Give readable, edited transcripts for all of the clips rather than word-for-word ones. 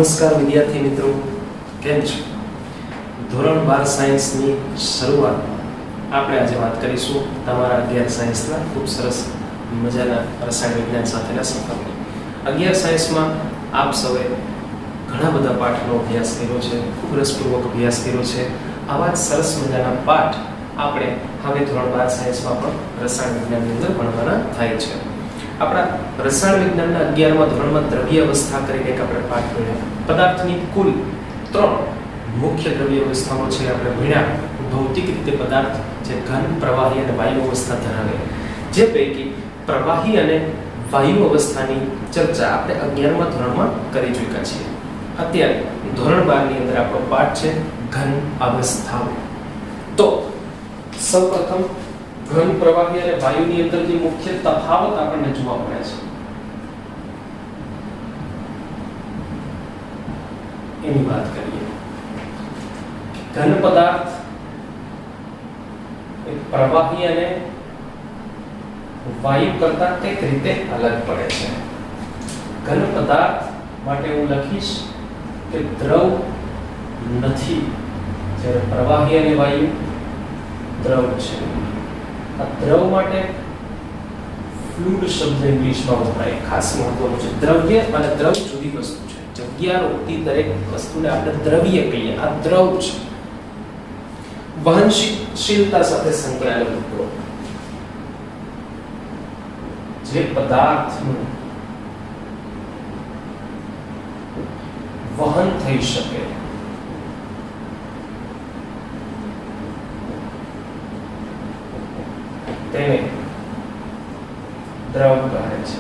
નમસ્કાર વિદ્યાર્થી મિત્રો, કેમ છો? ધોરણ 12 સાયન્સની શરૂઆતમાં આપણે આજે વાત કરીશું તમારા 11 સાયન્સના ખૂબ સરસ મજાના રસાયણ વિજ્ઞાન સાથેના સફરની. 11 સાયન્સમાં આપ સૌએ ઘણા બધા પાઠનો અભ્યાસ કર્યો છે, ખૂબ રસપૂર્વક અભ્યાસ કર્યો છે. આવા જ સરસ મજાના પાઠ આપણે હવે ધોરણ 12 સાયન્સમાં પણ રસાયણ વિજ્ઞાનની અંદર ભણવાના થાય છે. આપણા રસાયણ વિજ્ઞાનના 11મા ધોરણમાં દ્રવ્ય અવસ્થા કરીને એક આપણે પાઠ ભણ્યા. પદાર્થની કુલ 3 મુખ્ય દ્રવ્ય અવસ્થાઓ છે આપણે ભણ્યા. ભૌતિક રીતે પદાર્થ જે ઘન, પ્રવાહી અને વાયુ અવસ્થા ધરાવે, જે પૈકી પ્રવાહી અને વાયુ અવસ્થાની ચર્ચા આપણે 11મા ધોરણમાં કરી ચૂક્યા છીએ. અત્યારે ધોરણ 12 ની અંદર આપણો પાઠ છે ઘન અવસ્થાઓ. તો સૌપ્રથમ ઘન, પ્રવાહી અને વાયુની અંદર જે મુખ્ય તફાવત આપણને જોવા મળે છે એની વાત કરીએ. ઘન પદાર્થ એ પ્રવાહી અને વાયુ કરતા કઈક રીતે અલગ પડે છે. ઘન પદાર્થ માટે હું લખીશ કે દ્રવ નથી, જ્યારે પ્રવાહી અને વાયુ દ્રવ છે. આ દ્રવ માટે ફ્લુઇડ શબ્દ ઇંગ્લિશમાં વપરાય, ખાસ મહત્વનું છે. દ્રવ્ય અને દ્રવ જુદી વસ્તુ છે. જગ્યા રોકતી દરેક વસ્તુને આપણે દ્રવ્ય કહીએ. આ દ્રવ છે. વહનશીલતા સાથે સંકળાયેલો મુદ્દો. જે પદાર્થનું વહન થઈ શકે, તેને દ્રવ કહે છે.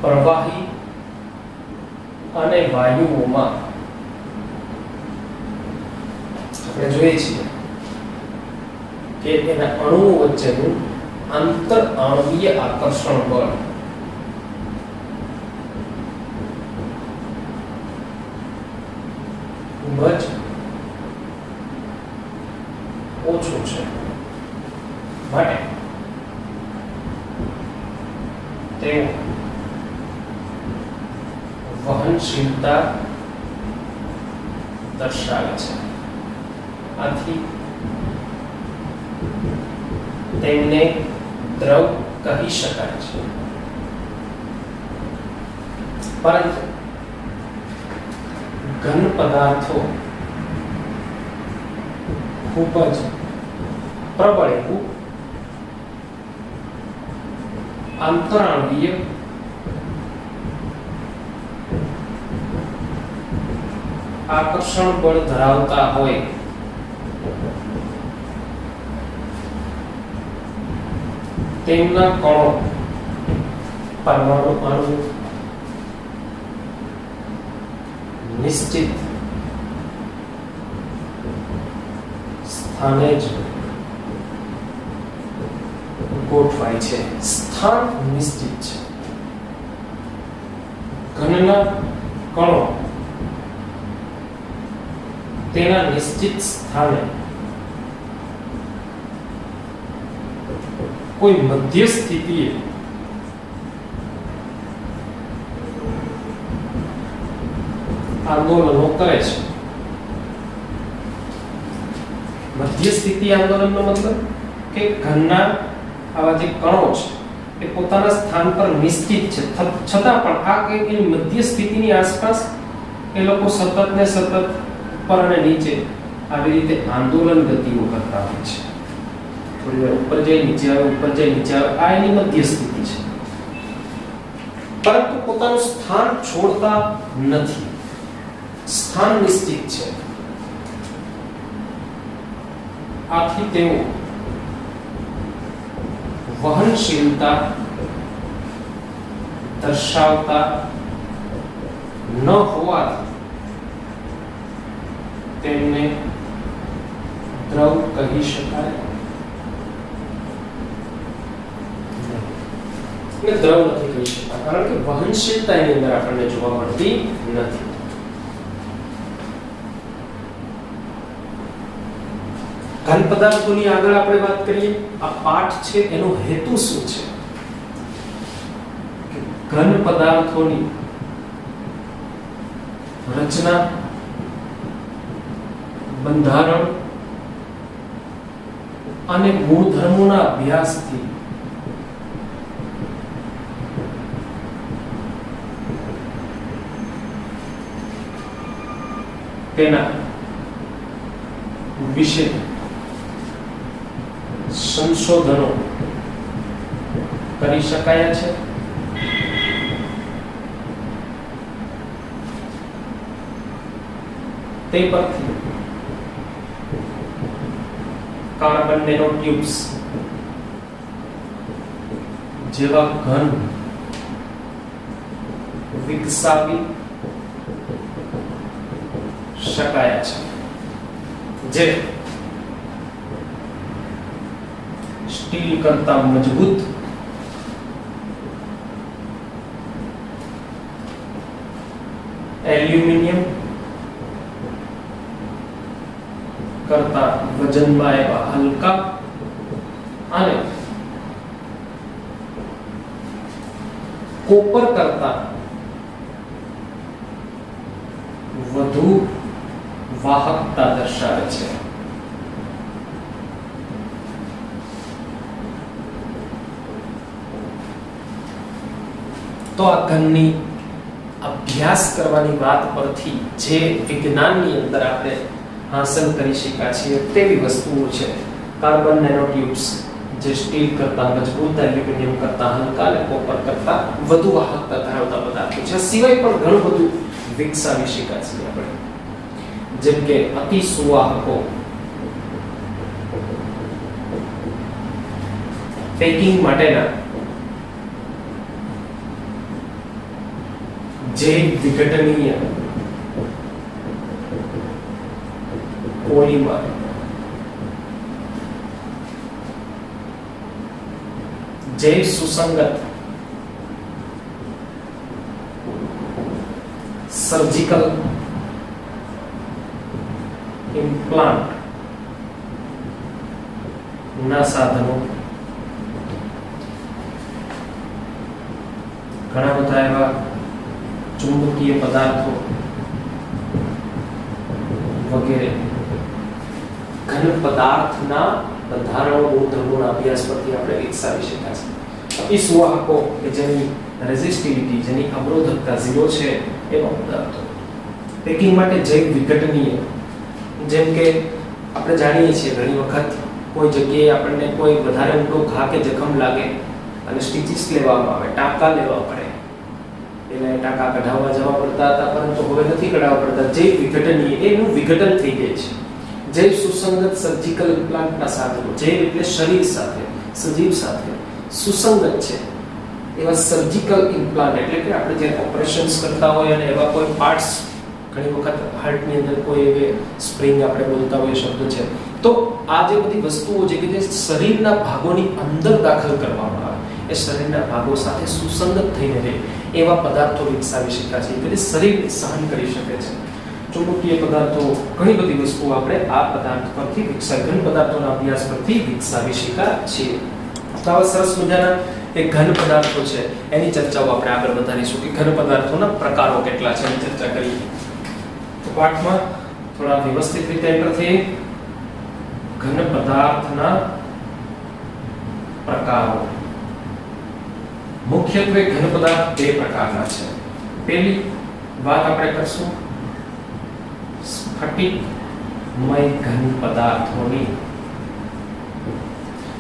પ્રવાહી અને વાયુઓમાં આપણે જોઈએ છીએ કે એના અણુઓ વચ્ચેનું આંતર આણ્વીય આકર્ષણ બળ ખૂબ જ ઓછું છે. માટે તેઓ વહનશીલતા દર્શાવે છે. આથી તેમને દ્રવ કહી શકાય છે. પરંતુ ઘન પદાર્થો ખૂબ જ પ્રબળ એવું આંતરાણ્વીય આકર્ષણ બળ ધરાવતા હોય તેમના કણો પરમાણુ અણુ નિશ્ચિત સ્થાને જ ગોઠવાય છે. સ્થાન નિશ્ચિત છે. ઘનના કણો તેના નિશ્ચિત સ્થાને કોઈ મધ્ય સ્થિતિએ આંદોલનો કરે છે. મધ્ય સ્થિતિ આંદોલનનો મતલબ કે ઘનના આવા જે કણો છે એ પોતાના સ્થાન પર નિશ્ચિત છે, છતાં પણ આ કે મધ્ય સ્થિતિની આસપાસ એ લોકો સતત ને સતત ઉપર અને નીચે આવી રીતે આંદોલન ગતિઓ કરતા હોય છે. થોડી વાર ઉપર જાય, નીચે આવે, ઉપર જાય, નીચે આવે. આ એની મધ્ય સ્થિતિ છે. પરંતુ પોતાનું સ્થાન છોડતા નથી. સ્થાન નિશ્ચિત છે. આથી તેઓ વહનશીલતા દર્શાવતા ન હોવાથી તેમને દ્રવ કહી શકાય. દ્રવ નથી કહી શકાય કારણ કે વહનશીલતા એની અંદર આપણને જોવા મળતી નથી. ઘન પદાર્થોની આગળ આપણે વાત કરીએ, આ પાઠ છે એનો હેતુ શું છે? ઘન પદાર્થોની રચના, બંધારણ અને ગુણધર્મોના અભ્યાસથી તેના વિશે સંશોધનો કરી શકાયા છે. તે પરથી કાર્બન નેનોટ્યુબ્સ જેવા ઘન વિકસાવી શકાયા છે, જે સ્ટીલ કરતા મજબૂત, એલ્યુમિનિયમ કરતા વજનમાં એવા હલકા અને કોપર કરતા વધુ વાહકતા દર્શાવે છે. તો આ ઘનની અભ્યાસ કરવાની વાત પરથી જે વિજ્ઞાનની અંદર આપણે હાંસલ કરી શક્યા છીએ તેવી વસ્તુઓ છે. કાર્બન નેનોટ્યુબ્સ જે સ્ટીલ કરતા મજબૂત, એલ્યુમિનિયમ કરતા હલકા અને કોપર કરતા વધુ વાહકતા ધરાવતા પદાર્થો છે. સિવાય પણ ઘણું બધું વિકસાવી શક્યા છીએ આપણે, જેમ કે અતિ સુવાહકો, પેકિંગ માટેના જૈવ વિઘટનીય પોલિમર, જૈવ સુસંગત સર્જિકલ ઇમ્પ્લાન્ટ ના સાધનો, ઘણા બધા એવા ચુંબકીય પદાર્થો વગેરે ઘન પદાર્થના બંધારણો, ગુણધર્મોના અભ્યાસ પરથી આપણે વિકસાવી શક્યા છે. અતિસુવાહકો કે જેની રેઝિસ્ટિવિટી, જેની અવરોધકતા 0 છે એવા પદાર્થો. પેકિંગ માટે જૈવ વિઘટનીય, જેમ કે આપણે જાણીએ છીએ ઘણી વખત કોઈ જગ્યાએ આપણને કોઈ વધારે મોટો ઘા કે જખમ લાગે અને સ્ટીચિસ લેવામાં આવે, ટાંકા લેવા પડે. એને ટાંકા કઢાવવા જવા પડતા હતા, પરંતુ હવે નથી કઢાવવા પડતા. જૈવ વિઘટનીય, એનું વિઘટન થઈ જાય છે. જૈવ સુસંગત સર્જિકલ ઇમ્પ્લાન્ટના સાધનો, જૈવ એટલે શરીર સાથે, સજીવ સાથે સુસંગત છે એવા સર્જિકલ ઇમ્પ્લાન્ટ, એટલે કે આપણે જે ઓપરેશન્સ કરતા હોય અને એવા કોઈ પાર્ટ્સ, ઘણી વખત હાર્ટની અંદર કોઈ એવી સ્પ્રિંગ આપણે બોલતા હોય શબ્દ છે, તો આ જે બધી વસ્તુઓ છે કે જે શરીરના ભાગોની અંદર દાખલ કરવામાં આવે, એ શરીરના ભાગો સાથે સુસંગત થઈને રહે એવા પદાર્થો વિકસાવી શક્યા છે, એટલે શરીર સહન કરી શકે છે. ચુંબકીય પદાર્થો, ઘણી બધી વસ્તુઓ આપણે આ પદાર્થ પરથી વિકસાવી, ઘન પદાર્થોના અભ્યાસ પરથી વિકસાવી શક્યા છીએ. તો આવા સરસ મજાના એક ઘન પદાર્થો છે, એની ચર્ચાઓ આપણે આગળ વધારીશું કે ઘન પદાર્થોના પ્રકારો કેટલા છે એની ચર્ચા કરીએ. તો પાઠમાં થોડા વ્યવસ્થિત રીતે એન્ટર થઈએ. ઘન પદાર્થના પ્રકારો. મુખ્યત્વે ઘન પદાર્થ બે પ્રકારના છે. પહેલી વાત આપણે કરશું સ્ફટિકમય ઘન પદાર્થોની.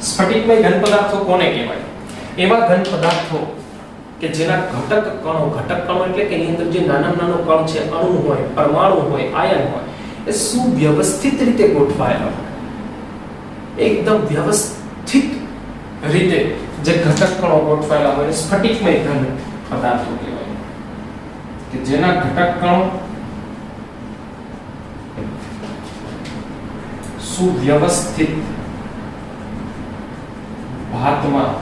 સ્ફટિકમય ઘન પદાર્થો કોને કહેવાય? એવા ઘન પદાર્થો કે જેના ઘટક કણો એટલે કે એની અંદર જે નાના નાનો કણ છે, અણુ હોય, પરમાણુ હોય, આયન હોય, એ સુવ્યવસ્થિત રીતે ગોઠવાયેલા હોય. એકદમ વ્યવસ્થિત રીતે જે ઘટક કણો ગોઠવાયેલા હોય સ્ફટિકમય ઘન પદાર્થો કહેવાય. કે જેના ઘટક કણો સુવ્યવસ્થિત ભાતમાં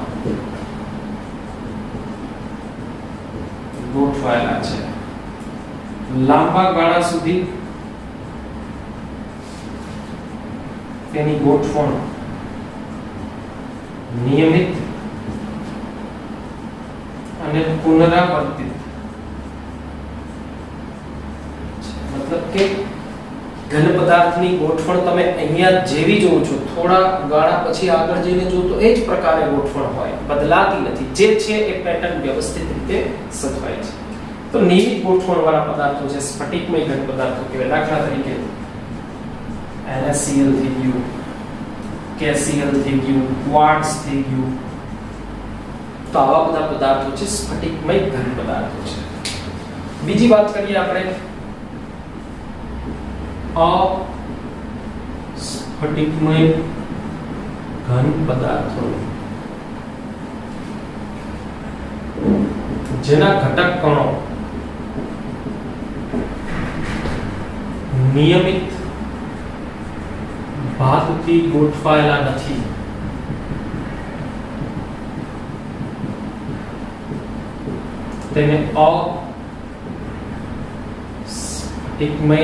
ગોઠવાયેલા છે, લાંબા ગાળા સુધી તેની ગોઠવણ નિયમિત અને પુનરાવર્તિત, મતલબ કે ઘન પદાર્થની ગોઠવણ તમે અહીંયા જેવી જોવો છો, થોડા ગાળા પછી આગળ જઈને જો તો એ જ પ્રકારે ગોઠવણ હોય, બદલાતી નથી, જે છે એ પેટર્ન વ્યવસ્થિત રીતે સચવાય છે. તો નિયમિત ગોઠવણ વાળા પદાર્થો છે સ્ફટિકમય ઘન પદાર્થો કહેવાય. દાખલા તરીકે NaCl થઈ ગયું, KCl થઈ ગયું, ક્વાર્ટઝ થઈ ગયું. તો આવા બધા પદાર્થો છે સ્ફટિકમય ઘન પદાર્થો છે. બીજી વાત કરીએ આપણે અસ્ફટિકમય ઘન પદાર્થો, જેના ઘટક કણો નિયમિત ભાતથી ગોઠવાયેલા નથી. તેને અસ્ફટિકમય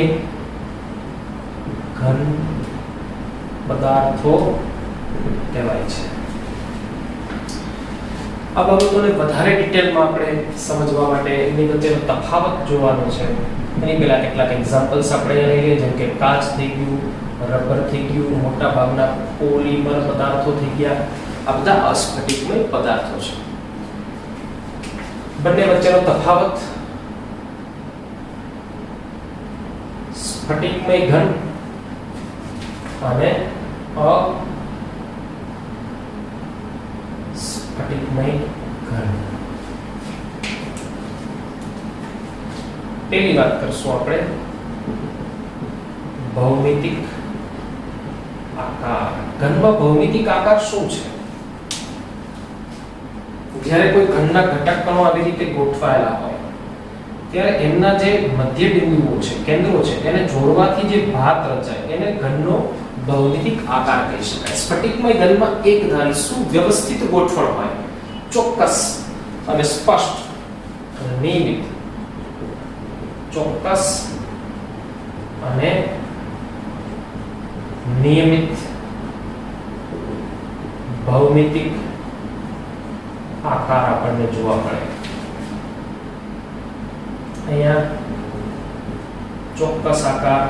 ઘન પદાર્થો કહેવાય છે. આ બાબતોને વધારે ડિટેલમાં આપણે સમજવા માટે એની વચ્ચેનો તફાવત જોવાનો છે. એની પહેલા કેટલાક એક્ઝામ્પલ્સ આપણે અહીંયા લઈએ, જેમ કે કાચ થઈ ગયું, રબર થઈ ગયું, મોટા ભાગના પોલિમર પદાર્થો થઈ ગયા. આ બધા અસ્ફટિકમય પદાર્થો છે. બંને વચ્ચેનો તફાવત, સ્ફટિકમય ઘન અને અસ્ફટિકમય ઘન. પહેલી વાત કરશું આપણે ભૌમિતિક આકાર. ઘનમાં ભૌમિતિક આકાર શું છે? જ્યારે કોઈ ઘનના ઘટક કણો આવી રીતે ગોઠવાયેલા હોય ત્યારે એમના જે મધ્ય બિંદુઓ છે, કેન્દ્રો છે, એને જોડવાથી જે ભાત રચાય એને ઘનનો ભૌમિતિક આકાર કહી શકાય. સ્ફટિકમય ઘનમાં એકધારી સુવ્યવસ્થિત ગોઠવણ હોય, ચોક્કસ અને સ્પષ્ટ અને નિયમિત, ચોક્કસ અને નિયમિત ભૌમિતિક આકાર આપણને જોવા મળે. અહીંયા ચોક્કસ આકાર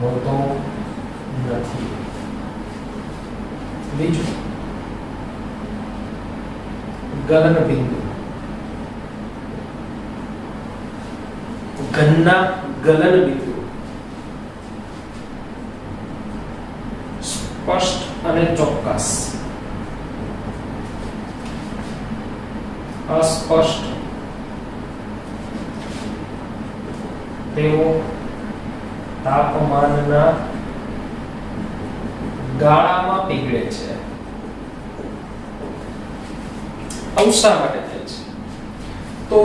હોતો નથી. બીજું, ગલન બિંદુ. ઘનના ગલન બિંદુ સ્પષ્ટ અને ચોક્કસ, અસ્પષ્ટ તેઓ તાપમાનના ગાળામાં પીગળે છે. આવું શા માટે થાય છે? તો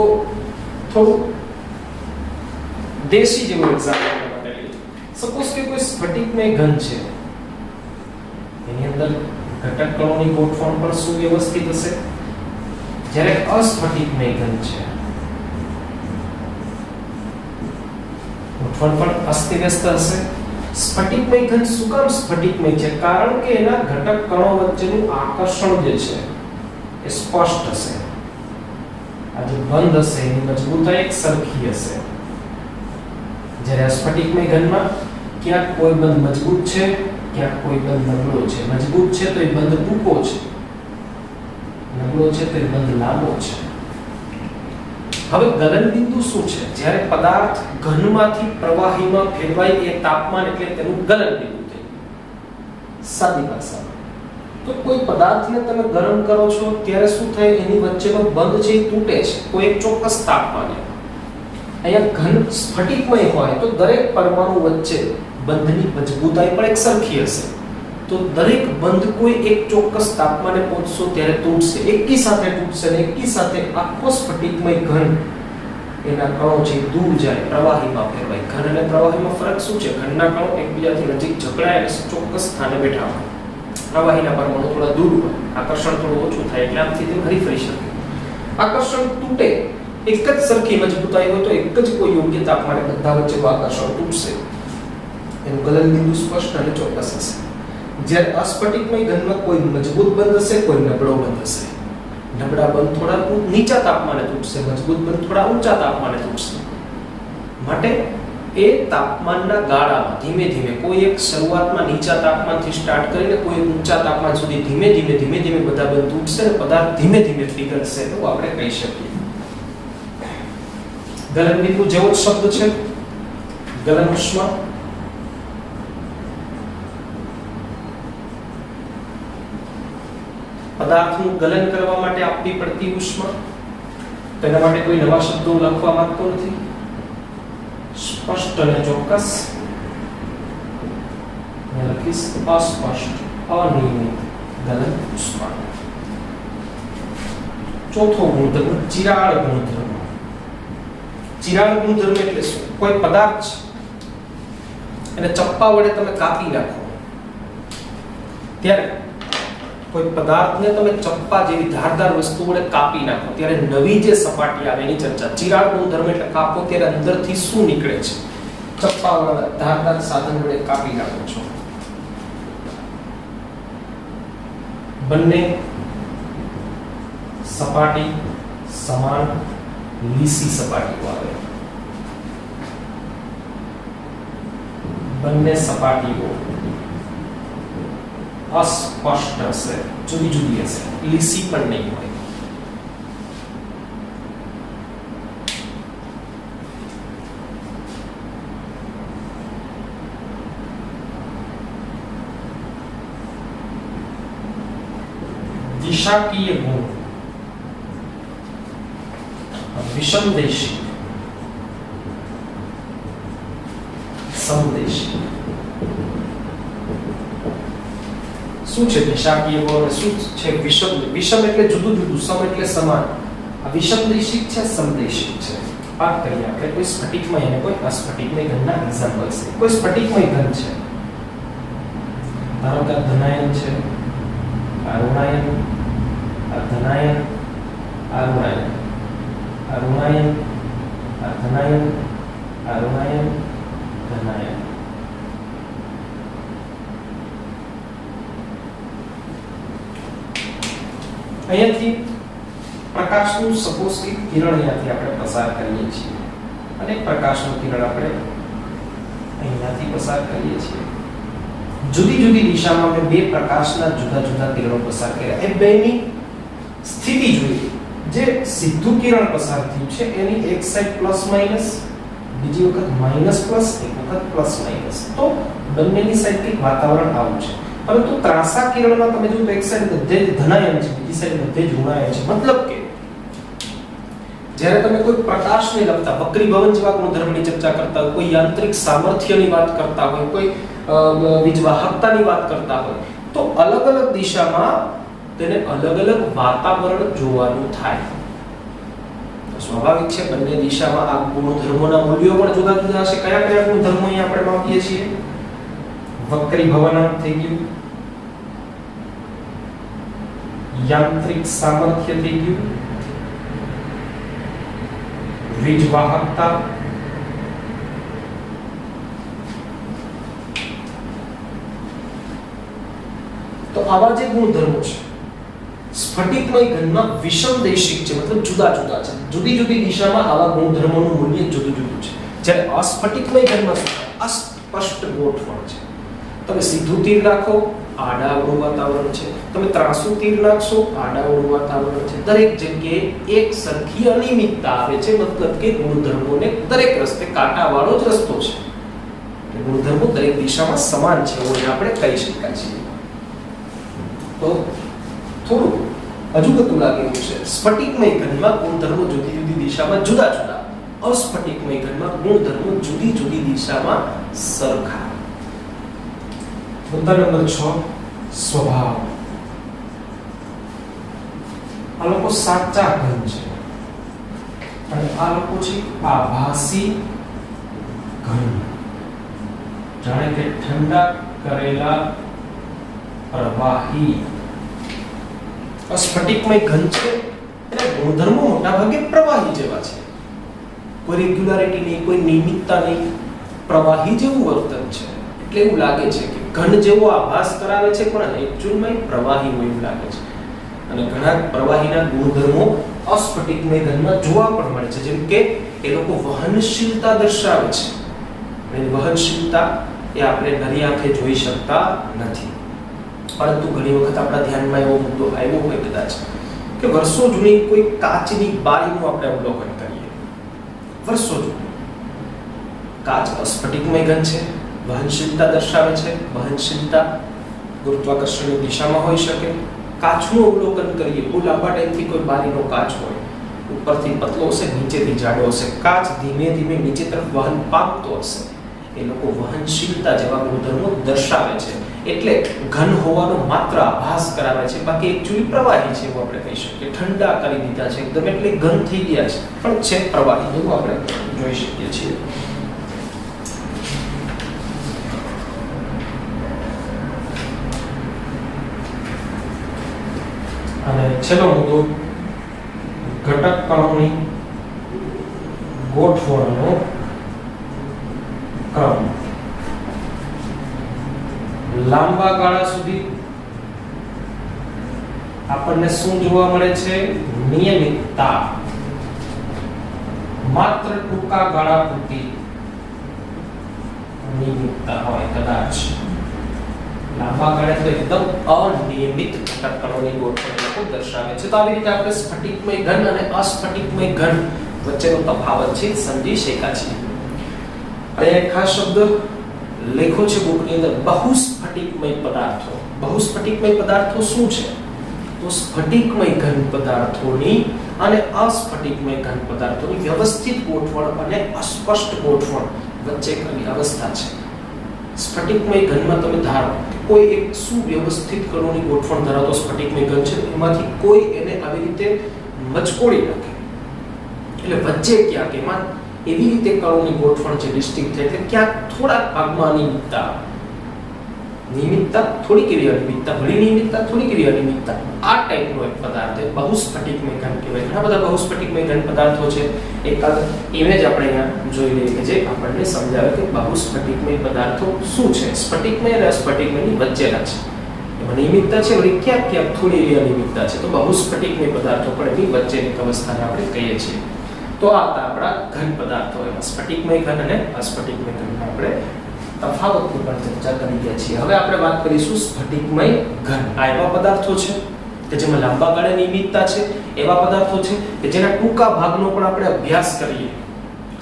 થોડું દેશી જેવું એક્ઝામ્પલ માટે લઈએ. સપોઝ કે કોઈ સ્ફટિકમય ઘન છે, એની અંદર ઘટક કણોની ગોઠવણ પણ સુવ્યવસ્થિત હશે. જ્યારે અસ્ફટિકમય ઘન છે, ગોઠવણ પણ અસ્તવ્યસ્ત હશે. સ્ફટિકમય ઘન શું કામ સ્ફટિકમય છે? કારણ કે એના ઘટક કણો વચ્ચેનું આકર્ષણ જે છે એ સ્પષ્ટ હશે. આ જે બંધ હશે એની મજબૂતાઈ એક સરખી હશે. જ્યારે સ્ફટિકમય ઘનમાં ક્યાંક કોઈ બંધ મજબૂત છે, ક્યાંક કોઈ બંધ નબળો છે. મજબૂત છે તો એ બંધ ટૂંકો છે, નબળો છે તો એ બંધ લાંબો છે. હવે ગલન બિંદુ શું છે? જ્યારે પદાર્થ ઘનમાંથી પ્રવાહીમાં ફેરવાય એ તાપમાન એટલે તેનું ગલન બિંદુ થયું. સાદી ભાષામાં તો કોઈ પદાર્થને તમે ગરમ કરો છો ત્યારે શું થાય? એની વચ્ચેનો બંધ છે એ તૂટે છે કોઈ એક ચોક્કસ તાપમાને. અહીંયા ઘન સ્ફટિકમય હોય તો દરેક પરમાણુ વચ્ચે બંધની મજબૂતાઈ પણ એક સરખી હશે. તો દરેક બંધ કોઈ એક ચોક્કસ તાપમાને પહોંચશે ત્યારે તૂટશે, એકી સાથે તૂટશે અને એકી સાથે આખો સ્ફટિકમય ઘન એના કણો છે દૂર જાય, પ્રવાહીમાં ફેરવાય. ઘન અને પ્રવાહીમાં ફરક શું છે? ઘનના કણો એકબીજાથી નજીક જકળાય અને ચોક્કસ સ્થાને બેઠા હોય. પ્રવાહીના પરમાણુ થોડા દૂર હોય, આકર્ષણ થોડું ઓછું થાય એટલે આમથી તે હરી ફરી શકે. આકર્ષણ તૂટે, એક જ સરખી મજબૂતાઈ હોય તો એક જ કોઈ યોગ્ય તાપમાને બધા વચ્ચેનું આકર્ષણ તૂટશે. એનું ગલન બિંદુ સ્પષ્ટ અને ચોક્કસ હશે. જ્યારે અસ્ફટિકમય ઘનમાં કોઈ મજબૂત બંધ હશે, કોઈ નબળો બંધ હશે. નબળા બંધ થોડા નીચા તાપમાને તૂટશે, મજબૂત બંધ થોડા ઊંચા તાપમાને તૂટશે. માટે એ તાપમાનના ગાળામાં ધીમે ધીમે કોઈ એક શરૂઆતમાં નીચા તાપમાનથી સ્ટાર્ટ કરીને કોઈ ઊંચા તાપમાન સુધી ધીમે ધીમે બધા બંધ તૂટશે અને પદાર્થ ધીમે ધીમે પીગળશે એવું આપણે કહી શકીએ. ગલનબિંદુ જેવો જ શબ્દ છે, ગલન ઉષ્મા. પદાર્થનું ગલન કરવા માટે આપવી પડતી ઉષ્મા. તેના માટે કોઈ નવા શબ્દો લખવા માંગતો નથી. સ્પષ્ટ અને ચોક્કસ લખીશ અસ્પષ્ટ અનિયમિત ગલન ઉષ્મા. ચોથો ગુણધર્મ ચિરાળ ગુણધર્મ. ચિરાળ ગુણધર્મ એટલે શું? કોઈ પદાર્થ એને ચપ્પા વડે તમે કાપી નાખો ત્યારે કોઈ પદાર્થને તમે ચપ્પા જેવી ધારદાર વસ્તુ વડે કાપી નાખો ત્યારે નવી જે સપાટી આવે એની ચર્ચા. ચિરાળ ગુણધર્મ એટલે કાપો ત્યારે અંદરથી શું નીકળે છે? ચપ્પા વડે ધારદાર સાધન વડે કાપી નાખો છો. બંને સપાટી સમાન લીસી સપાટીઓ આવે. બંને સપાટીઓ અસ્પષ્ટ હશે, જુદી જુદી હશે, લીસી પણ નહીં હોય. દિશાકીય ગુણ વિષમદેશી સમદેશી. શું છે દિશાકીય ગુણ? શું છે વિષમ? વિષમ એટલે જુદું જુદું, સમ એટલે સમાન. આ વિષમદેશિક છે, સમદેશિક છે. વાત કરીએ આપણે કોઈ સ્ફટિકમય અને કોઈ અસ્ફટિકમય ઘનના એક્ઝામ્પલ્સ. કોઈ સ્ફટિકમય ઘન છે, ધારો કે ધનાયન છે, અરુણાયન, ધનાયન, અરુણાયન, અરુણાયન, ધનાયન, અરુણાયન, ધનાયન. અહીંયાથી પ્રકાશનું સપોઝ કે કિરણ અહીંયાથી આપણે પસાર કરીએ છીએ અને પ્રકાશનું કિરણ આપણે અહીંયાથી પસાર કરીએ છીએ. જુદી જુદી દિશામાં અમે બે પ્રકાશના જુદા જુદા કિરણો પસાર કર્યા. એ બેની સ્થિતિ જોઈએ. જે સીધું કિરણ પસાર થયું છે એની એક સાઈડ પ્લસ માઈનસ, બીજી વખત માઈનસ પ્લસ, એક વખત પ્લસ માઈનસ. તો બંનેની સાઈડ કંઈક વાતાવરણ આવું છે. પરંતુ ત્રાંસા કિરણમાં તમે જો તો એક સાઈડ બધે જ ધનાયન છે, બીજી સાઈડ બધે જ ઋણાયન છે. મતલબ કે જ્યારે તમે કોઈ પ્રકાશને લગતા વક્રીભવન જેવા ગુણધર્મની ચર્ચા કરતા હોય, કોઈ યાંત્રિક સામર્થ્યની વાત કરતા હોય, કોઈ વીજવાહકતાની વાત કરતા હોય, તો અલગ અલગ દિશામાં તેને અલગ અલગ વાતાવરણ જોવાનું થાય. સ્વાભાવિક છે બંને દિશામાં આ ગુણધર્મોના મૂલ્યો પણ જુદા જુદા હશે. કયા કયા ગુણધર્મો અહીં આપણે માપીએ છીએ? વક્રીભવનાંક થઈ ગયું, યાંત્રિક સામર્થ્ય થઈ ગયું, વીજવાહકતા, તો આવા જે ગુણધર્મો છે સ્ફટિકમય ઘનમાં વિષમદેશિક છે, મતલબ જુદા જુદા છે. જુદી જુદી દિશામાં આવા ગુણધર્મોનું મૂલ્ય જુદું જુદું છે. જ્યારે અસ્ફટિકમય ઘનમાં અસ્પષ્ટ ગોઠવણ છે. તમે સીધું તીર નાખો, આડાઅવળું વાતાવરણ છે. તમે ત્રાંસુ તીર નાખશો, આડાઅવળું વાતાવરણ છે. દરેક જગ્યાએ એક સરખી અનિયમિતતા આવે છે. મતલબ કે ગુણધર્મોને દરેક રસ્તે કાંટાવાળો જ રસ્તો છે. ગુણધર્મો દરેક દિશામાં સમાન છે એવું આપણે કહી શકાય છે. તો થોડું અજુગતું લાગે એવું છે. સ્ફટિકમય ઘનમાં ગુણધર્મો જુદી જુદી દિશામાં જુદા જુદા, અસ્ફટિકમય ઘનમાં ગુણધર્મો જુદી જુદી દિશામાં સરખા. મુદ્દા નંબર 6 સ્વભાવ. આ લોકો સાચા ઘન છે અને આ લોકો છે આભાસી ઘન. જાણે કે ઠંડા કરેલા પ્રવાહી. સ્ફટિકમય ઘન છે અને ગુણધર્મો મોટાભાગે પ્રવાહી જેવા છે. કોઈ રેગ્યુલારિટી નહીં, કોઈ નિયમિતતા નહીં, પ્રવાહી જેવું વર્તન છે. એટલે એવું લાગે છે કે ઘન જેવો આભાસ કરાવે છે પણ એકચ્યુઅલમાં પ્રવાહી હોય એવું લાગે છે. અને ઘણા પ્રવાહીના ગુણધર્મો અસ્ફટિકમય ઘનમાં જોવા પણ મળે છે, જેમ કે એ લોકો વહનશીલતા દર્શાવે છે. અને વહનશીલતા એ આપણે નરી આંખે જોઈ શકતા નથી, પરંતુ ઘણી વખત આપણા ધ્યાનમાં એવો મુદ્દો આવ્યો હોય કદાચ કે વર્ષો જૂની કોઈ કાચની બારીનું આપણે અવલોકન કરીએ. વર્ષો જૂની કાચ અસ્ફટિકમય ઘન છે, વહનશીલતા દર્શાવે છે. વહનશીલતા ગુરુત્વાકર્ષણની દિશામાં હોઈ શકે. કાચનું અવલોકન કરીએ, બહુ લાંબા ટાઈમથી કોઈ બારીનો કાચ હોય, ઉપરથી પતલો હશે, નીચેથી જાડો હશે, કાચ ધીમે ધીમે નીચે તરફ વહન પામતો હશે. એ લોકો વહનશીલતા જેવા ગુણધર્મો દર્શાવે છે, એટલે ઘન હોવાનો માત્ર આભાસ કરાવે છે, બાકી એકચ્યુઅલી પ્રવાહી છે એવું આપણે કહી શકીએ. ઠંડા કરી દીધા છે એકદમ, એટલે ઘન થઈ ગયા છે, પણ છે પ્રવાહી એવું આપણે જોઈ શકીએ છીએ. અને છેલ્લો મુદ્દો ઘટક કણોની ગોઠવણનો ક્રમ. લાંબા ગાળા સુધી આપણને શું જોવા મળે છે? નિયમિતતા. માત્ર ટૂંકા ગાળા પૂરતી નિયમિતતા હોય કદાચ. લાંબા ગાળે તો એકદમ અનિયમિત ઘટક કણોની ગોઠવણ દર્શાવે છે. તો આવી રીતે આપણે સ્ફટિકમય ઘન અને અસ્ફટિકમય ઘન વચ્ચેનો તફાવત છે સમજી શક્યા છીએ. અને ખાસ શબ્દ લેખો છે બુકની અંદર, બહુસ્ફટિકમય પદાર્થો. બહુસ્ફટિકમય પદાર્થો શું છે? તો સ્ફટિકમય ઘન પદાર્થોની અને અસ્ફટિકમય ઘન પદાર્થોની વ્યવસ્થિત ગોઠવણ અને અસ્પષ્ટ ગોઠવણ વચ્ચે કની અવસ્થા છે. સ્ફટિકમય ઘનમાં તમે ધારો કોઈ એક સુવ્યવસ્થિત કણોની ગોઠવણ ધરાવતો સ્ફટિકમય ઘન છે, એમાંથી કોઈ એને આવી રીતે મચકોડી નાખે, એટલે વચ્ચે ક્યાંક એમાં એવી રીતે કણોની ગોઠવણ છે ડિસ્ટિંક્ટ થાય કે ક્યાંક થોડા ભાગમાં નિયમિતતા થોડીક એવી અનિયમિતતા, ઘણી નિયમિતતા, થોડીક એવી અનિયમિતતા, આ ટાઈપનો એક પદાર્થ છે બહુસ્ફટિકમય ઘન કહેવાય. ઘણા બધા બહુસ્ફટિકમય ઘન પદાર્થો છે. એકાદ ઇમેજ આપણે અહીંયા જોઈ લઈએ કે જે આપણને સમજાવે કે બહુસ્ફટિકમય પદાર્થો શું છે. સ્ફટિકમય અને અસ્ફટિકમયની વચ્ચેના છે. એમાં નિયમિતતા છે, વળી ક્યાંક ક્યાંક થોડી એવી અનિયમિતતા છે. તો બહુસ્ફટિકમય પદાર્થો પણ એની વચ્ચેની અવસ્થાને આપણે કહીએ છીએ. તો આ હતા આપણા ઘન પદાર્થો. એમાં સ્ફટિકમય ઘન અને અસ્ફટિકમય ઘનના આપણે તફાવતની પણ ચર્ચા કરી ગયા છીએ. હવે આપણે વાત કરીશું સ્ફટિકમય ઘન. આ એવા પદાર્થો છે કે જેમાં લાંબા ગાળે નિયમિતતા છે, એવા પદાર્થો છે કે જેના ટૂંકા ભાગનો પણ આપણે અભ્યાસ કરીએ.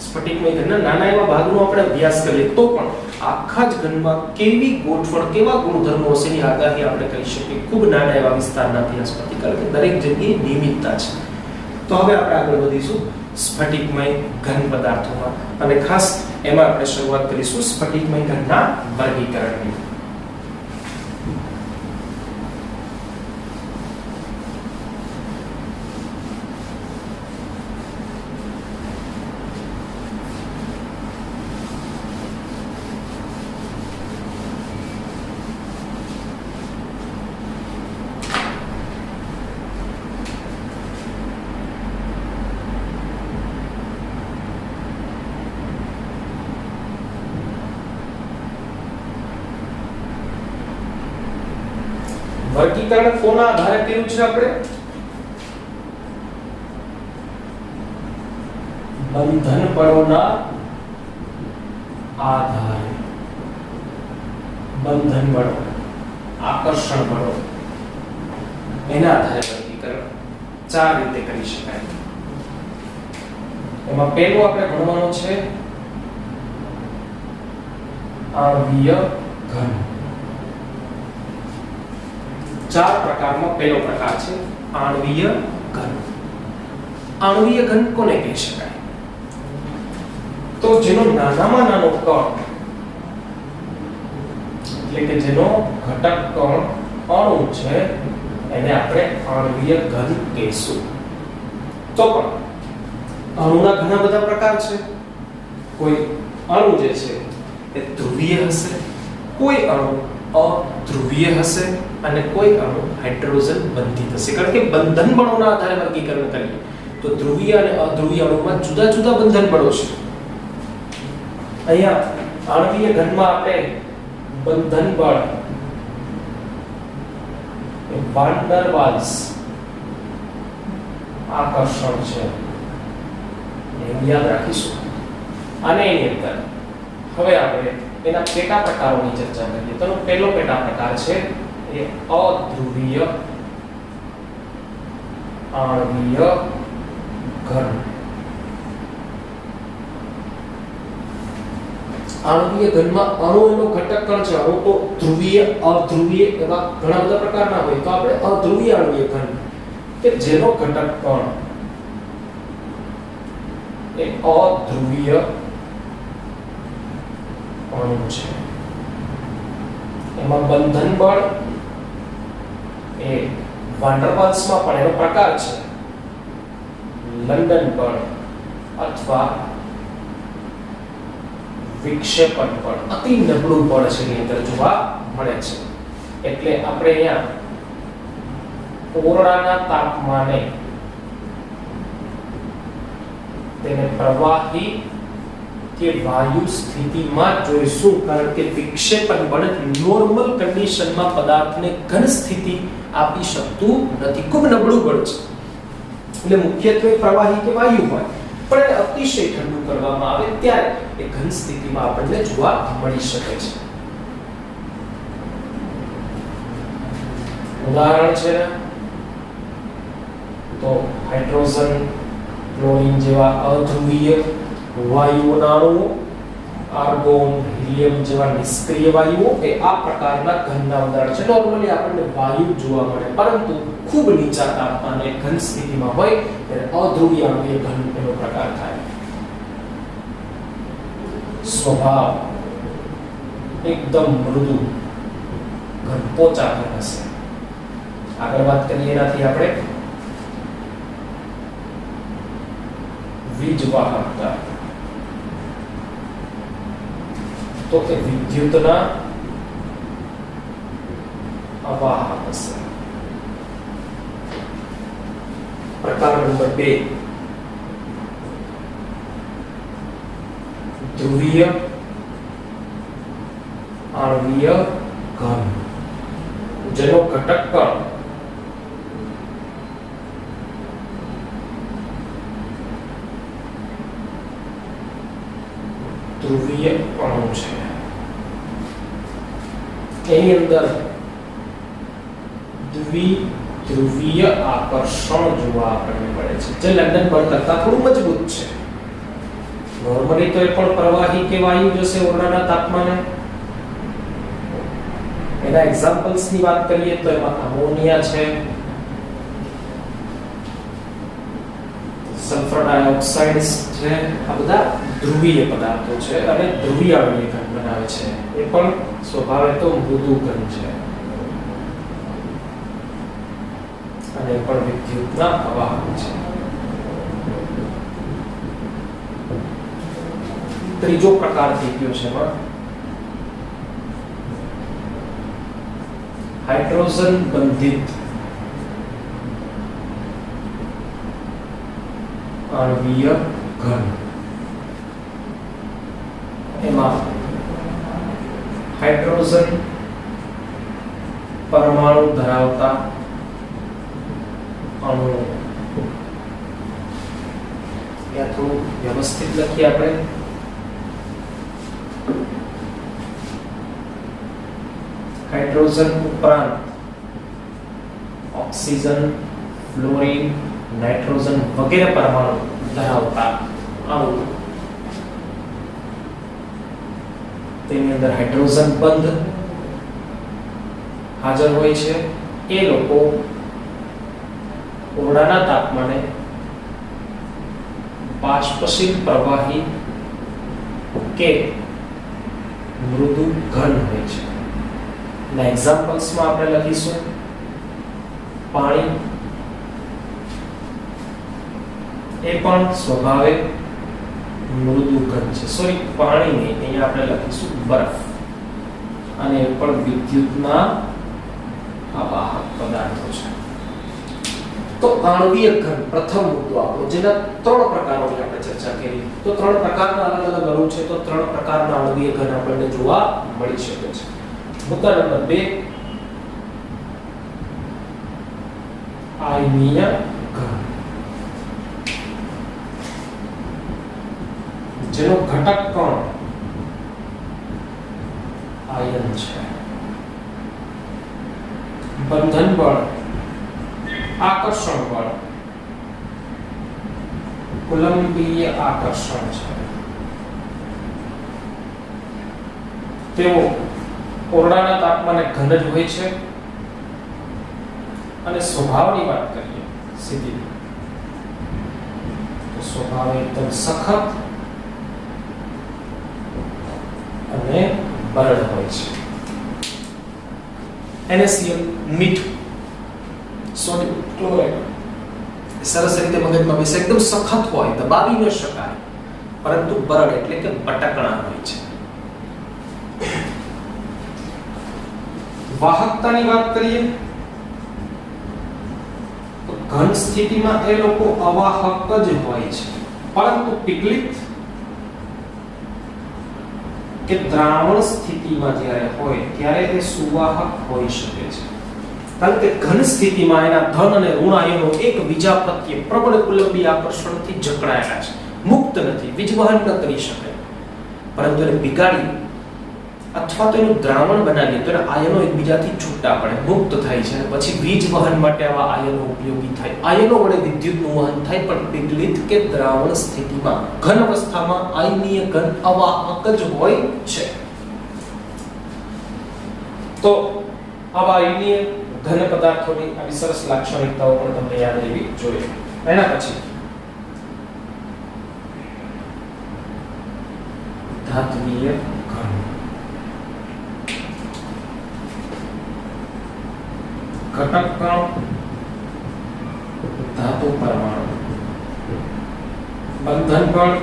સ્ફટિકમય ઘનના નાના એવા ભાગનો આપણે અભ્યાસ કરીએ તો પણ આખા જ ઘનમાં કેવી ગોઠવણ, કેવા ગુણધર્મો હશે એની આગાહી આપણે કરી શકીએ. ખૂબ નાના એવા વિસ્તારમાંથી આ સ્ફટિક, કારણ કે દરેક જગ્યાએ નિયમિતતા છે. તો હવે આપણે આગળ વધીશું સ્ફટિકમય ઘન પદાર્થોમાં, અને ખાસ એમાં આપણે શરૂઆત કરીશું સ્ફટિકમય ઘનના વર્ગીકરણની. વર્ગીકરણ કોના આધારે કર્યું છે આપણે? બંધન બળોના આધારે. બંધન બળો, આકર્ષણ બળો, એના આધારે વર્ગીકરણ ચાર રીતે કરી શકાય. એમાં પહેલું આપણે ભણવાનું છે આણ્વીય ઘન. ચાર પ્રકારમાં પહેલો પ્રકાર છે આણ્વીય ઘન. આણ્વીય ઘન કોને કહી શકાય? તો જેનો નાનામાં નાનો કણ, એટલે કે જેનો ઘટક કણ અણુ છે, એને આપણે આણ્વીય ઘન કહીશું. તો પણ અણુના ઘણા બધા પ્રકાર છે. કોઈ અણુ જે છે એ ધ્રુવીય હશે, કોઈ અણુ અધ્રુવીય હશે, અને કોઈ અણુ હાઇડ્રોજન બંધિત હશે. કારણ કે બંધન બળોના આધારે વર્ગીકરણ કરીએ તો ધ્રુવીય અને અધ્રુવીય અણુમાં જુદા જુદા બંધન બળો છે. અહીંયા આણ્વીય ઘનમાં આપણે બંધન બળ એ વાન ડર વાલ્સ આકર્ષણ છે, એ યાદ રાખીશું. અને એની અંદર હવે આપણે એના પેટા પ્રકારોની ચર્ચા કરીએ. તો પહેલો પેટા પ્રકાર છે એ અધ્રુવીય આણ્વીય ઘન. આણ્વીય ઘનમાં અણુ એનો ઘટક કણ છે. અણુ તો ધ્રુવીય અધ્રુવીય એવા ઘણા બધા પ્રકારના હોય. તો આપણે અધ્રુવીય આણ્વીય ઘન કે જેનો ઘટક કણ એ અધ્રુવીય અણુ છે, એમાં બંધન બળ એ વાન ડર વાલ્સમાં પણ એનો પ્રકાર છે લંડન બળ અથવા વિક્ષેપણ બળ. અતિ નબળું બળ છે એની અંદર જોવા મળે છે. એટલે આપણે અહીંયા ઓરડાના તાપમાને તેને પ્રવાહી કે વાયુ સ્થિતિમાં જોઈશું, કારણ કે વિક્ષેપણ બળ નોર્મલ કન્ડિશનમાં પદાર્થને ઘન સ્થિતિ આપી શકતું નથી. ખૂબ નબળું બળ છે. એટલે મુખ્યત્વે પ્રવાહી કે વાયુ હોય, પણ એને અતિશય ઠંડુ કરવામાં આવે ત્યારે એ ઘન સ્થિતિમાં આપણને જોવા મળી શકે છે. ઉદાહરણ છે તો હાઇડ્રોજન, ક્લોરીન જેવા અધ્રુવીય વાયુઓના અણુઓ, આર્ગોન, હિલિયમ જેવા નિષ્ક્રિય વાયુઓ એ આ પ્રકારના ઘનના ઉદાહરણ છે. નોર્મલી આપણને વાયુ જોવા મળે, પરંતુ ખૂબ નીચા તાપમાને ઘન સ્થિતિમાં હોય ત્યારે અધ્રુવીય આણ્વીય ઘન એનો પ્રકાર થાય. સ્વભાવ એકદમ મૃદુ ઘન, પોચા ઘન હશે. આગળ વાત કરીએ એનાથી આપણે વીજવાહકતા. તો કે વિદ્યુતના અવાહક હશે. પ્રકાર નંબર 2 ધ્રુવીય આણ્વીય ઘન, જેનો ઘટક કણ ધ્રુવીય અણુ છે. એની અંદર દ્વિધ્રુવીય આકર્ષણ જોવા આપણને મળે છે, જે લંડન બળ કરતા થોડું મજબૂત છે. નોર્મલી તો એ પણ પ્રવાહી કે વાયુ જશે ઓરડાના તાપમાને. એના એક્ઝામ્પલ્સ ની વાત કરીએ તો એમાં અમોનિયા છે, સલ્ફર ડાયોક્સાઇડ છે. આ બધા ધ્રુવીય પદાર્થો છે અને ધ્રુવીય આણ્વીય ઘન બનાવે છે. એ પણ સ્વભાવે તો મૃદુ ઘન છે અને એ પણ વિદ્યુતના અવાહક છે. ત્રીજો પ્રકાર થઈ ગયો છે એમાં હાઇડ્રોજન બંધિત આણ્વીય ઘન. એમાં હાઇડ્રોજન પરમાણુ ધરાવતા અણુઓ. યા થોડું વ્યવસ્થિત લખીએ આપણે. હાઇડ્રોજન ઉપરાંત ઓક્સિજન, ફ્લોરીન, નાઇટ્રોજન વગેરે પરમાણુ ધરાવતા અણુ. તેની અંદર હાઇડ્રોજન બંધ હાજર હોય છે. એ લોકો ઓરડાના તાપમાને બાષ્પશીલ પ્રવાહી કે મૃદુ ઘન હોય છે. ના એક્ઝામ્પલ્સમાં આપણે લખીશું પાણી, એ પણ સ્વભાવે મૃદુ ઘન છે. સોરી, પાણી નહીં, અહીંયા આપણે લખીશું બરફ. અને એ પણ વિદ્યુતના અવાહક પદાર્થો છે. તો આણ્વીય ઘન પ્રથમ મુદ્દો આપણો, જેના 3 પ્રકારોની આપણે ચર્ચા કરી. તો 3 પ્રકારના અલગ અલગ અણુ છે, તો 3 પ્રકારના આણ્વીય ઘન આપણને જોવા મળી શકે છે. મુદ્દા નંબર 2 આયનીય ઘન જેનો ઘટક કણ આયન છે, બંધન બળ, આકર્ષણ બળ, કુલંબીય આકર્ષણ છે, તેઓ ઓરડાના તાપમાને ઘન જ હોય છે અને સ્વભાવની વાત કરીએ સીધી તો સ્વભાવ એકદમ સખત અને બરડ હોય છે. NaCl મીઠું, સોડિયમ ક્લોરાઇડ સરસ રીતે મગજમાં બેસે, એકદમ સખત હોય, દબાવી ન શકાય, પરંતુ બરડ એટલે કે બટકણા હોય છે. વાહકતાની વાત કરીએ તો ઘન સ્થિતિમાં એ લોકો અવાહક જ હોય છે, પરંતુ પીગલિત કે દ્રાવણ સ્થિતિમાં જ્યારે હોય ત્યારે તે સુવાહક હોઈ શકે છે. કારણ કે ઘન સ્થિતિમાં એના ધન અને ઋણ આયનો એકબીજા પ્રત્યે પ્રબળ કુલંબીય આકર્ષણથી જકડાયેલા છે, મુક્ત નથી, વીજવહન ન કરી શકે. પરંતુ એને પીગાડી અથવા તો એનું દ્રાવણ બનાવીએ તો એના આયનો એકબીજાથી છૂટા પડે, મુક્ત થાય છે, અને પછી વીજ વહન માટે આવા આયનો ઉપયોગી થાય. આયનો વડે વિદ્યુતનું વહન થાય, પણ પીગલિત કે દ્રાવણ સ્થિતિમાં ઘન અવસ્થામાં આયનીય ઘન અવાહક જ હોય છે. તો આવા આયનીય ઘન પદાર્થોની આવી સરસ લાક્ષણિકતાઓ પણ તમને યાદ રહેવી જોઈએ. એના પછી ધાત્વીય ઘન. ઘટક કણ, ધાતુ પરમાણુ, બંધન બળ,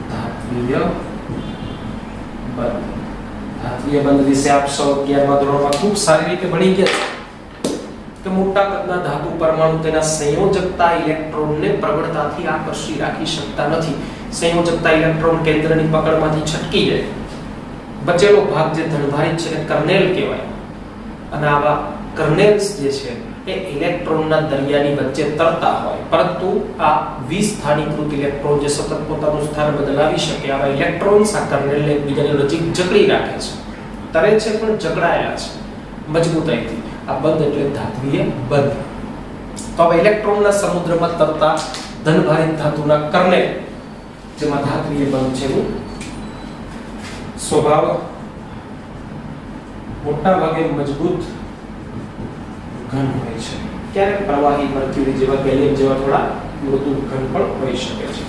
ધાત્વીય બંધ. ધાત્વીય બંધ વિશે આપ સૌ 11મા ધોરણમાં ખૂબ સારી રીતે ભણી ગયા કે મોટા કદના ધાતુ પરમાણુ તેના સંયોજકતા ઇલેક્ટ્રોનને પ્રબળતાથી આકર્ષી રાખી શકતા નથી. સંયોજકતા ઇલેક્ટ્રોન કેન્દ્રની પકડમાંથી છટકી જાય, બચેલો ભાગ જે ધનભારિત છે એને કર્નેલ કહેવાય. અને આવા કર્નેલ્સ જે છે એ ઇલેક્ટ્રોનના દરિયાની વચ્ચે તરતા હોય, પરંતુ આ વિસ્થાનીકૃત ઇલેક્ટ્રોન જે સતત પોતાનું સ્થાન બદલાવી શકે, આવા ઇલેક્ટ્રોન્સ આ કર્નેલને એકબીજાની નજીક જકડી રાખે છે, તરે છે પણ જકડાયેલા છે મજબૂતાઈથી. આ બંધ એટલે ધાત્વીય બંધ. તો હવે ઇલેક્ટ્રોનના સમુદ્રમાં તરતા ધનભારિત ધાતુના કર્નેલ જેમાં ધાત્વીય બંધ છે એનું સ્વભાવ મોટા ભાગે મજબૂત ઘન હોય છે. ક્યારેક પ્રવાહી મર્ક્યુરી જેવા, ગેલિયમ જેવા થોડા મૃદુ ઘન પણ હોઈ શકે છે.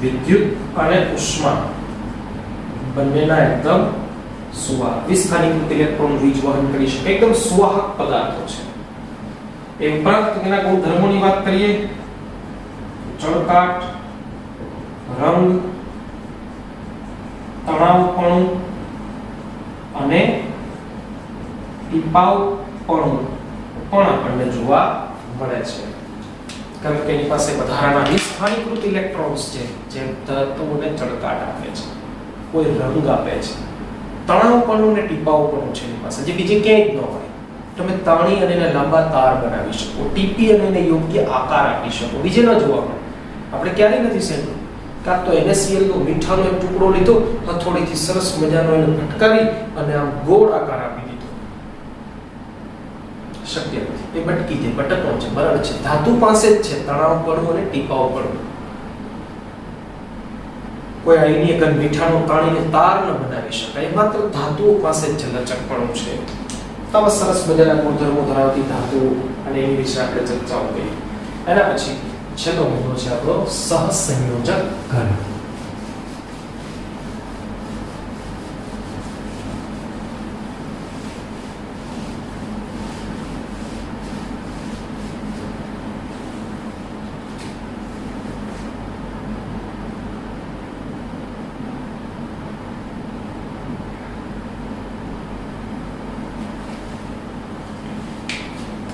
વિદ્યુત અને ઉષ્મા બંનેના એકદમ સુવાહક, વિસ્થાનીકૃત ઇલેક્ટ્રોન વીજ વહન કરી શકે, એકદમ સુવાહક પદાર્થો છે. એ ઉપરાંત તેના ગુણધર્મોની વાત કરીએ, ચળકાટ, રંગ, તણાવપણું અને ટીપાવપણું પણ આપણને જોવા મળે છે. કારણ કે એની પાસે વધારાના વિસ્થાનીકૃત ઇલેક્ટ્રોન્સ છે જે ધાતુઓને ચળકાટ આપે છે, કોઈ રંગ આપે છે, તણાવપણું અને ટીપાવપણું છે એની પાસે જે બીજે ક્યાંય જ ન હોય. તમે તાણી અને એને લાંબા તાર બનાવી શકો, ટીપી અને એને યોગ્ય આકાર આપી શકો, બીજે ન જોવા મળે. આપણે ક્યારેય નથી સેન્ડ્યું કાં તો NaCl નો મીઠાનો એક ટુકડો લીધો, હથોડીથી સરસ મજાનો એને ભટકાવી અને આમ ગોળ આકાર આપી દીધો. શક્ય નથી, એ ભટકી જાય, ભટકણો છે, બરડ છે. ધાતુ પાસે જ છે તણાવપણું અને ટીપાવપણું. કોઈ આયનીય ઘન મીઠાનો તાણીને તાર ન બનાવી શકાય, એ માત્ર ધાતુઓ પાસે જ લચકપણું છે. આવા સરસ મજાના ગુણધર્મો ધરાવતી ધાતુ અને એની વિશે આપણે ચર્ચાઓ કરી. એના પછી છેલ્લો મુદ્દો છે આપણો સહસંયોજક ઘન.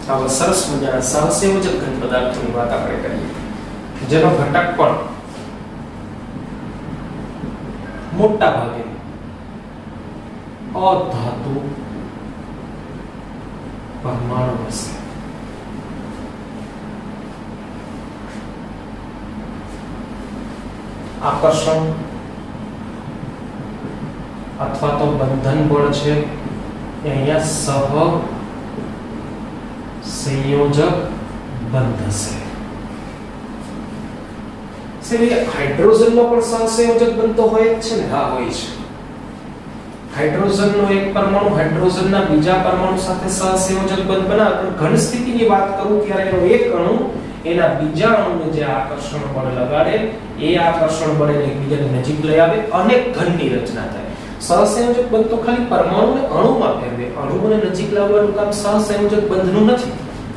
આવા સરસ મજાના સહસંયોજક ઘન પદાર્થોની વાત આપણે કરીએ. જેનો ઘટક પણ મોટા ભાગે અધાતુ પરમાણુ હશે. આકર્ષણ અથવા તો બંધન બળ છે એ અહીંયા સંયોજક બંધ હશે. હાઇડ્રોજનનો પણ સહસંયોજક બંધ તો હોય જ છે ને? હા, હોય છે. હાઇડ્રોજનનો એક પરમાણુ હાઇડ્રોજનના બીજા પરમાણુ સાથે સહસંયોજક બંધ બનાવે, પણ ઘન સ્થિતિની વાત કરું ત્યારે એનો એક અણુ એના બીજા અણુને જે આકર્ષણ બળ લગાડે એ આકર્ષણ બળ એને એકબીજાની નજીક લઈ આવે અને ઘનની રચના થાય. સહસંયોજક બંધ તો ખાલી પરમાણુને અણુમાં ફેરવે, અણુઓને નજીક લાવવાનું કામ સહસંયોજક બંધનું નથી.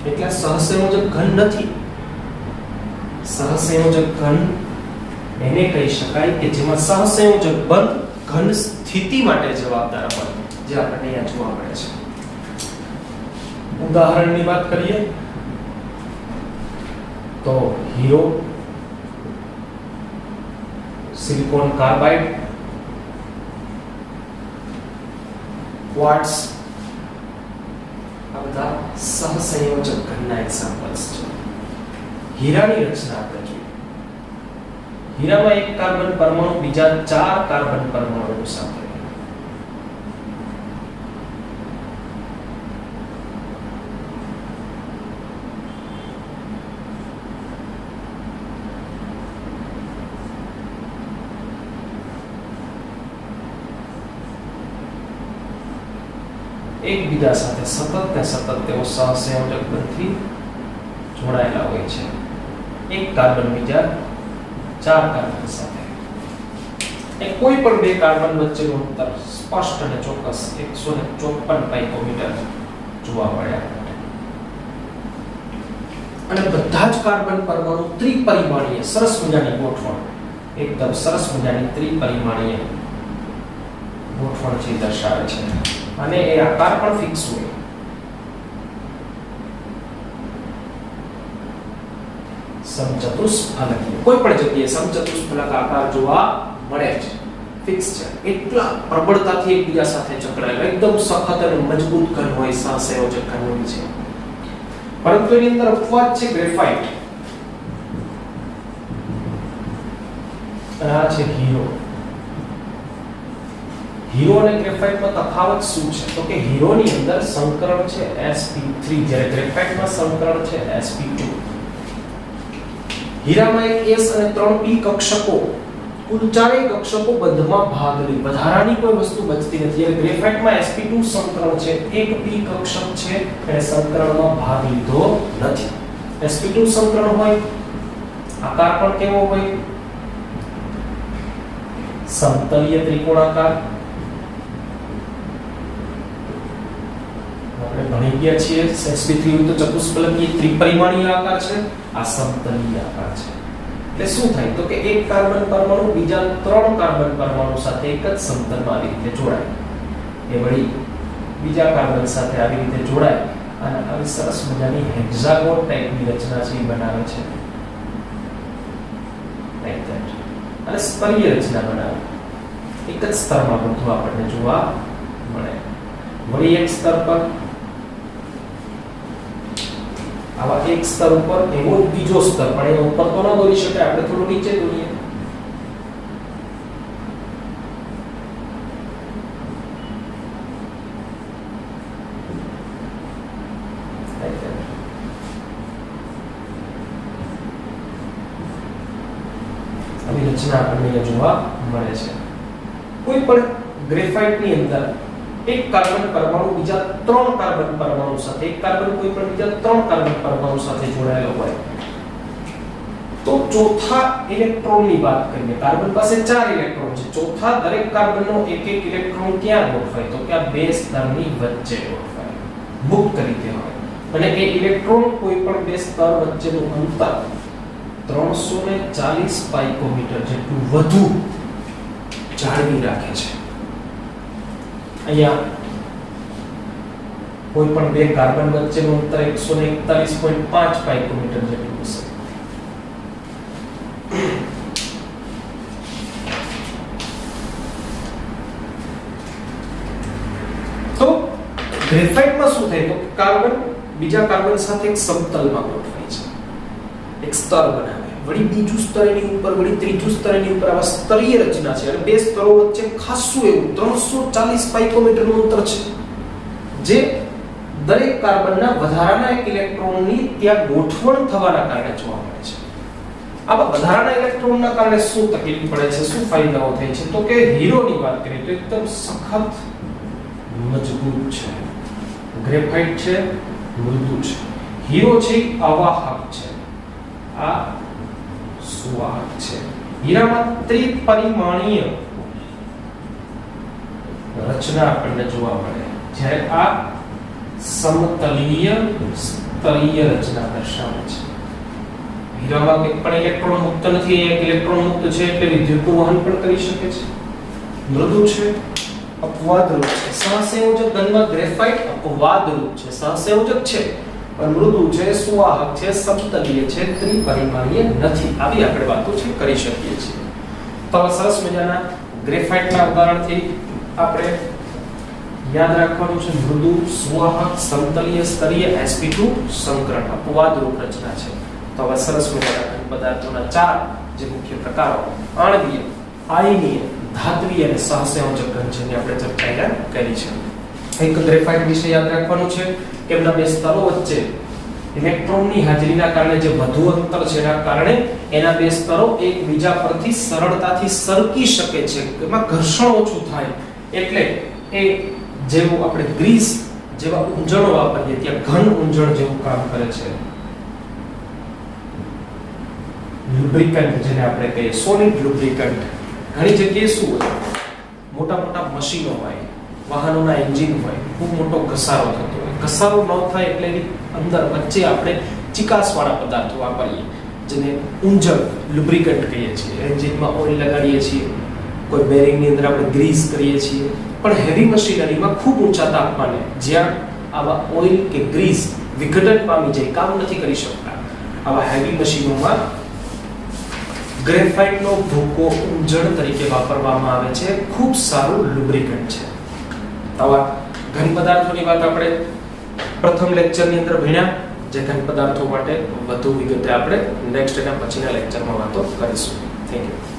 એટલે સહસંયોજક ઘન નથી. સહસંયોજક ઘન એને કહી શકાય કે જેમાં સહસંયોજક બંધ ઘન સ્થિતિ માટે જવાબદાર હોય, જે આપણને અહીંયા જોવા મળે છે. ઉદાહરણની વાત કરીએ તો હીરો, સિલિકોન કાર્બાઇડ, ક્વાર્ટઝ આ બધા સહસંયોજક ઘનના એક્ઝામ્પલ્સ છે. હીરાની રચના આપણે જોઈએ. હીરામાં એક કાર્બન પરમાણુ બીજા 4 કાર્બન પરમાણુઓ સાથે એકબીજા સાથે સતત તેઓ સહસંયોજક બંધથી જોડાયેલા હોય છે. એક કાર્બન બીજા 4 કાર્બન સાથે. કોઈ પણ બે કાર્બન વચ્ચેનું અંતર સ્પષ્ટ અને ચોક્કસ 154 પાઇકોમીટર જોવા મળ્યા. અને બધા જ કાર્બન પરમાણુ ત્રિપરિમાણીય સરસ મજાની ગોઠવણ, એકદમ સરસ મજાની ત્રિપરિમાણીય ગોઠવણ છે દર્શાવે છે. અને એ આકાર પણ ફિક્સ હોય. સમચતુષ્ફલકીય કોઈ પણ જગ્યાએ સમચતુષ્ફલક આકાર જોવા મળે છે, ફિક્સ છે. એટલા પ્રબળતાથી એકબીજા સાથે જકડાયેલા એકદમ સખત અને મજબૂત ઘન હોય, સહસંયોજક ઘન હોય છે. પરંતુ એની અંદર અપવાદ છે ગ્રેફાઇટ. આ છે હીરો. હીરો અને ગ્રેફાઇટમાં તફાવત શું છે? તો કે હીરોની અંદર સંકરણ છે sp3, જ્યારે ગ્રેફાઇટમાં સંકરણ છે sp2. હીરામાં એક s અને 3p કક્ષકો, કુલ 4 કક્ષકો બંધમાં ભાગ લે, વધારાની કોઈ વસ્તુ બચતી નથી. જ્યારે ગ્રેફાઇટમાં sp2 સંકરણ છે, એક p કક્ષક છે અને સંકરણમાં ભાગ લીધો નથી. sp2 સંકરણ હોય, આકાર પણ કેવો હોય? સમતલીય ત્રિકોણાકાર. આપણે ભણી ગયા છીએ sp3 તો ચતુષ્ફલકીય ત્રિપરિમાણીય આકાર છે, આ સમતલીય આકાર છે. એટલે શું થાય તો કે એક કાર્બન પરમાણુ બીજા 3 કાર્બન પરમાણુ સાથે એક જ સમતલમાં આવી રીતે જોડાય. એ વળી બીજા કાર્બન સાથે આવી રીતે જોડાય અને આવી સરસ મજાની હેક્સાગોન ટાઈપની રચના છે એ બનાવે છે. Like that. અને સ્તરીય રચના બનાવે. એક જ સ્તરમાં બધું આપણને જોવા મળે. વળી એક સ્તર પર આવા એક સ્તર ઉપર એવો બીજો સ્તર, પણ એનો ઉપર તો ન દોરી શકાય, આપણે થોડું નીચે દોરીએ. આવી રચના આપણને જોવા મળે છે. કોઈ પણ ગ્રેફાઇટની અંદર એક કાર્બન પરમાણુ બીજા 3 કાર્બન પરમાણુ સાથે, એક કાર્બન કોઈ પણ બીજા 3 કાર્બન પરમાણુ સાથે જોડાયેલો હોય તો ચોથા ઇલેક્ટ્રોનની વાત કરીએ. કાર્બન પાસે 4 ઇલેક્ટ્રોન છે. ચોથા દરેક કાર્બનનો એક ઇલેક્ટ્રોન ક્યાં ગોઠવાય? તો કે આ બે સ્તરની વચ્ચે ગોઠવાય, મુક્ત રીતે હોય. અને એ ઇલેક્ટ્રોન કોઈ પણ બે સ્તર વચ્ચેનું અંતર 340 પાઇકોમીટર જેટલું વધુ જાળવી રાખે છે. અહીંયા કોઈ પણ બે કાર્બન વચ્ચેનું અંતર 141.5 પાઇકોમીટર જેટલું હશે. ગ્રેફાઇટમાં શું થાય તો કાર્બન બીજા કાર્બન સાથે એક સમતલમાં ગોઠવાય છે, એક સ્તર બનાવે, વળી બીજું સ્તર એની ઉપર, વળી ત્રીજું સ્તર એની ઉપર, આવા સ્તરીય રચના છે અને બે સ્તરો વચ્ચે ખાસું એવું 340 પાઇકોમીટરનું અંતર છે, જે દરેક કાર્બનના વધારાના એક ઇલેક્ટ્રોનની ત્યાં ગોઠવણ થવાના કારણે જોવા મળે છે. આવા વધારાના ઇલેક્ટ્રોનના કારણે શું તકલીફ પડે છે, શું ફાયદાઓ થાય છે તો કે હીરોની વાત કરીએ તો એકદમ સખત મજબૂત છે, ગ્રેફાઇટ છે મૃદુ છે, હીરો છે અવાહક છે, આ સુવાહક છે. હીરામાં ત્રિપરિમાણીય રચના આપણને જોવા મળે, જ્યારે આ સમતલીય સ્તરીય રચના દર્શાવે છે. હીરામાં એક પણ ઇલેક્ટ્રોન મુક્ત નથી, એક ઇલેક્ટ્રોન મુક્ત છે એટલે વિદ્યુતનું વહન પણ કરી શકે છે. મૃદુ છે, અપવાદરૂપ છે. સહસંયોજક ઘનમાં ગ્રેફાઇટ અપવાદરૂપ છે, સહસંયોજક છે પણ મૃદુ છે, સુવાહક છે, સમતલીય છે, ત્રિપરિમાણીય નથી. આવી આપણે વાતો છે કરી શકીએ છીએ. તો આ સરસ મજાના ગ્રેફાઇટના ઉદાહરણથી આપણે યાદ રાખવાનું છે મૃદુ, સુવાહક, સમતલીય, સ્તરીય, sp2 સંકરણ અપવાદરૂપ રચના છે. તો હવે સરસ મજાના પદાર્થોના ચાર જે મુખ્ય પ્રકારો આણ્વીય, આયનીય, ધાત્વીય અને સહસંયોજક ઘન છે આપણે ચર્ચા કરી છે. એક ગ્રેફાઇટ વિશે યાદ રાખવાનું છે કે એમના બે સ્તરો વચ્ચે ઇલેક્ટ્રોનની હાજરીના કારણે જે વધુ અંતર છે એના કારણે એના બે સ્તરો એકબીજા પરથી સરળતાથી સરકી શકે છે, એમાં ઘર્ષણ ઓછું થાય, એટલે એ જેવું આપણે ગ્રીસ જેવા ઊંજણો વાપરીએ ત્યાં ઘન ઊંજણ જેવું કામ કરે છે. લુબ્રિકન્ટ જેને આપણે કહીએ, સોલિડ લુબ્રિકન્ટ. ઘણી જગ્યાએ શું હોય, મોટા મોટા મશીનો હોય, વાહનોના એન્જિન હોય, ખૂબ મોટો ઘસારો થતો હોય, ઘસારો ન થાય એટલે એની અંદર વચ્ચે આપણે ચિકાસવાળા પદાર્થો વાપરીએ જેને ઊંજણ લુબ્રિકન્ટ કહીએ છીએ. એન્જિનમાં ઓઇલ લગાડીએ છીએ, કોઈ બેરિંગની અંદર આપણે ગ્રીસ કરીએ છીએ, પણ હેવી મશીનરીમાં ખૂબ ઊંચા તાપમાને જ્યાં આવા ઓઇલ કે ગ્રીસ વિઘટન પામી જાય, કામ નથી કરી શકતા, આવા હેવી મશીનોમાં ગ્રેફાઇટનો ભૂકો ઊંજણ તરીકે વાપરવામાં આવે છે. ખૂબ સારું લુબ્રિકન્ટ છે. આવા ઘન પદાર્થોની વાત આપણે પ્રથમ લેક્ચરની અંદર ભણ્યા, જે ઘન પદાર્થો માટે વધુ વિગતે આપણે નેક્સ્ટ એના પછીના લેક્ચરમાં વાતો કરીશું. Thank you.